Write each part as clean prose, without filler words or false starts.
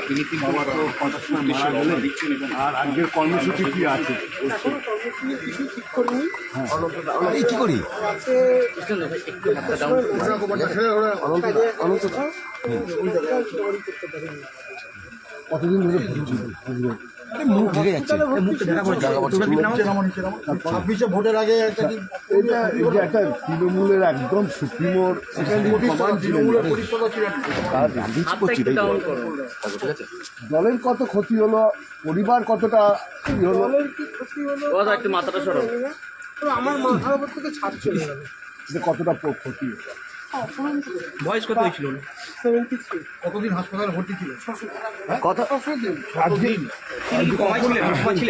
তিনি কি বাবার 50 সময় মারা গেলেন, আর আজকের কর্মসূচি কি আছে? কিছু ঠিক করিনি। কি করি কতদিন ধরে মুখ ঢেকে যাচ্ছে ভোটের আগে এটা এই যে একটা তৃণমূলের একদম সুপ্রিমোর দলের কত ক্ষতি হলো, পরিবার কতটা কি হলো? দলের কি ক্ষতি হলো একটু মাথাটা সরো। আমার মাথার উপর থেকে ছাদ চলে গেল। যে কতটা ক্ষতি হলো? বয়স কত হয়েছিল? 73। কতদিন হাসপাতালে ভর্তি ছিল? কথা দিন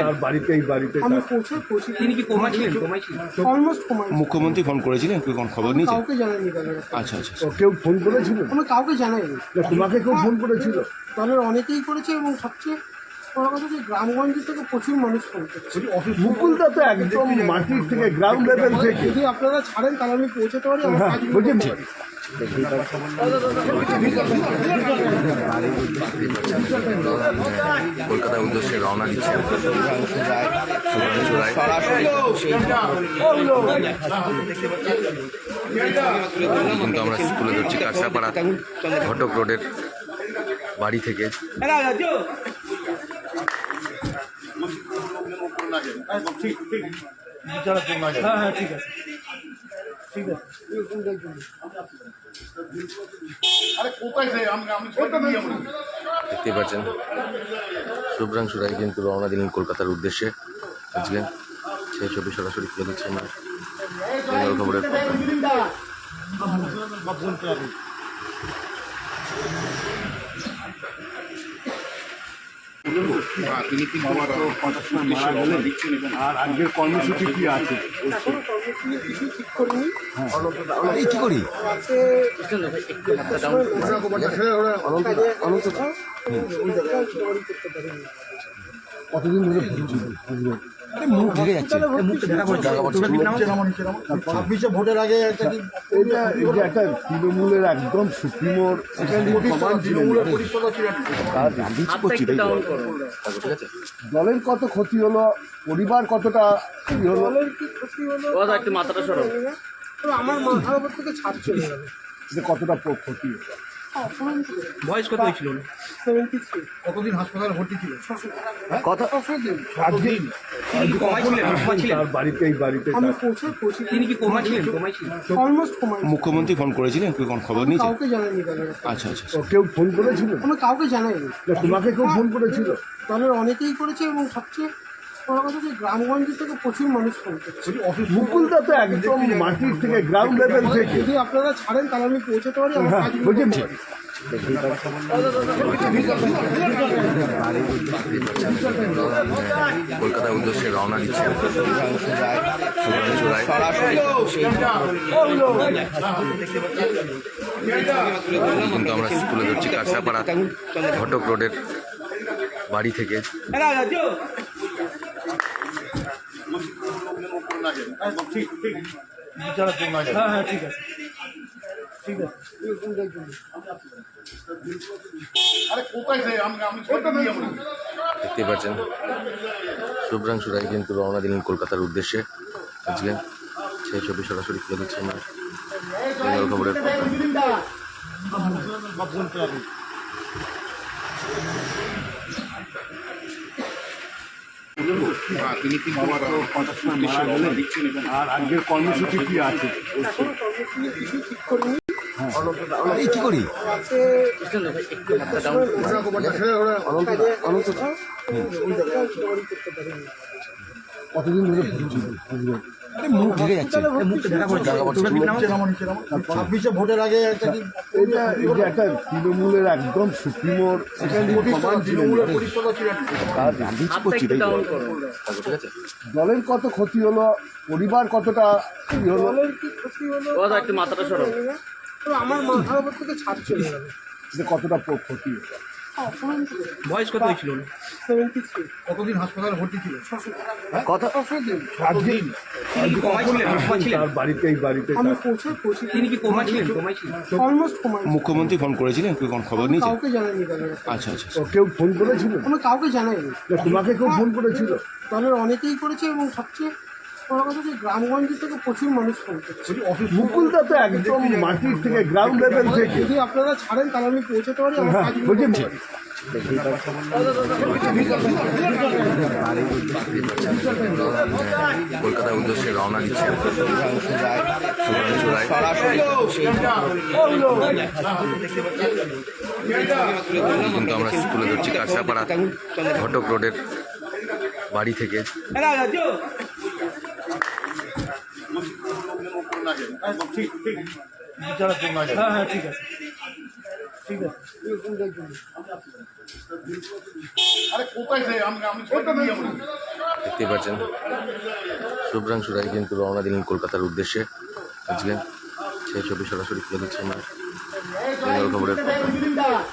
তার বাড়িতে এই বাড়িতে আমি পৌঁছি তিনি কি কোমা ছিলেন? কোমায় ছিলেন? অলমোস্ট কমাই। মুখ্যমন্ত্রী ফোন করেছিলেন, কেউ কোন খবর নিয়েছে? কাউকে জানাইনি দলের। আচ্ছা আচ্ছা কেউ ফোন করেছিল? আমি কাউকে জানাইনি। তোমাকে কেউ ফোন করেছিল? দলের অনেকেই করেছে এবং সবচেয়ে বড় কথা যে গ্রামগঞ্জ থেকে প্রচুর মানুষ ফোন করছে। মুকুলদা তো একদম মাটির থেকে গ্রাউন্ড লেভেল থেকে যদি আপনারা ছাড়েন তাহলে আমি পৌঁছাতে পারি। আমার কাজ বুঝেছি। কলকাতার উদ্দেশ্যে রওনা দিচ্ছেন শুভ্রাংশু রায়। কিন্তু আমরা স্কুলে ধরছি কাঁচরাপাড়া ঘটক রোডের বাড়ি থেকে। দেখতে পাচ্ছেন শুভ্রাংশু রায় কিন্তু রওনা দিলেন কলকাতার উদ্দেশ্যে। আজকে সেই ছবি সরাসরি তুলে দিচ্ছে আমরা বেঙ্গল খবরের তিনি কি বাবার 50 সময় মারা গেলেন, আর আজকের কর্মসূচি কি আছে? কিছু ঠিক করিনি। কি করি কতদিন ধরে মুখ ঢেকে যাচ্ছে ভোটের আগে এটা এই যে একটা তৃণমূলের একদম সুপ্রিমোর দলের কত ক্ষতি হলো, পরিবার কতটা কি হলো? দলের কি ক্ষতি হলো একটু মাথাটা সরো। আমার মাথার উপর থেকে ছাদ চলে গেল। যে কতটা ক্ষতি হলো? বয়স কত হয়েছিল? 73। কতদিন হাসপাতালে ভর্তি ছিল? কথা দিন কোমায় ছিলেন? তার বাড়িতে এই বাড়িতে আমি পৌঁছি। তিনি কি কোমা ছিলেন? কোমায় ছিলেন? অলমোস্ট কমাই। মুখ্যমন্ত্রী ফোন করেছিলেন, কেউ কোন খবর নিয়েছে? কাউকে জানাইনি দলের। আচ্ছা আচ্ছা কেউ ফোন করেছিল? আমি কাউকে জানাইনি। তোমাকে কেউ ফোন করেছিল? দলের অনেকেই করেছে এবং সবচেয়ে বড় কথা যে গ্রামগঞ্জ থেকে প্রচুর মানুষ ফোন করছে। মুকুলদা তো একদম মাটির থেকে গ্রাউন্ড লেভেল থেকে যদি আপনারা ছাড়েন তাহলে আমি পৌঁছাতে পারি। আমার কাজ বুঝেছি। কলকাতার উদ্দেশ্যে রওনা দিচ্ছেন শুভ্রাংশু রায়। কিন্তু আমরা স্কুলে ধরছি কাঁচরাপাড়া ঘটক রোডের বাড়ি থেকে। দেখতে পাচ্ছেন শুভ্রাংশু রায় কিন্তু রওনা দিলেন কলকাতার উদ্দেশ্যে। আজকে সেই ছবি সরাসরি তুলে দিচ্ছে আমরা বেঙ্গল খবরের তিনি কি বাবার 50 সময় মারা গেলেন, আর আজকের কর্মসূচি কি আছে? কিছু ঠিক করিনি। কি করি কতদিন ধরে মুখ ঢেকে যাচ্ছে ভোটের আগে এটা এই যে একটা তৃণমূলের একদম সুপ্রিমোর দলের কত ক্ষতি হলো, পরিবার কতটা কি হলো? দলের কি ক্ষতি হলো একটু মাথাটা সরো। আমার মাথার উপর থেকে ছাদ চলে গেল। যে কতটা ক্ষতি হলো? অপহরণ বয়স কত হয়েছিল 73 কতদিন হাসপাতালে ভর্তি ছিল? 600 দিন আজকে তিনি কি কোমায় ছিলেন কোমা ছিলেন তার বাড়িতে এই বাড়িতে আমি পৌঁছে তিনি কি কোমা ছিলেন কোমায় ছিলেন অলমোস্ট কমাই মুখ্যমন্ত্রী ফোন করেছিলেন কি কোন খবর নিয়েছে? কাউকে জানাইনি দলের আচ্ছা আচ্ছা কেউ ফোন করেছিল? আমি কাউকে জানাইনি। না, তোমাকে কেউ ফোন করেছিল? দলের অনেকেই করেছে এবং সবচেয়ে বড় কথা যে গ্রামগঞ্জ থেকে প্রচুর মানুষ ফোন করছে। মুকুলদা তো একদম মাটির থেকে গ্রাউন্ড লেভেল থেকে। যদি আপনারা ছাড়েন তাহলে আমি পৌঁছাতে পারি আমার হ্যাঁ, কাজগুলো বলছি করতে পারি। কলকাতার উদ্দেশ্যে রওনা দিচ্ছেন শুভ্রাংশু রায়। কিন্তু আমরা তুলে ধরছি কাঁচরাপাড়া ঘটক রোডের বাড়ি থেকে। দেখতে পাচ্ছেন শুভ্রাংশু রায় কিন্তু রওনা দিলেন কলকাতার উদ্দেশ্যে আজকে। সেই ছবি সরাসরি তুলে দিচ্ছি আমরা বেঙ্গল খবরের পর্দায়।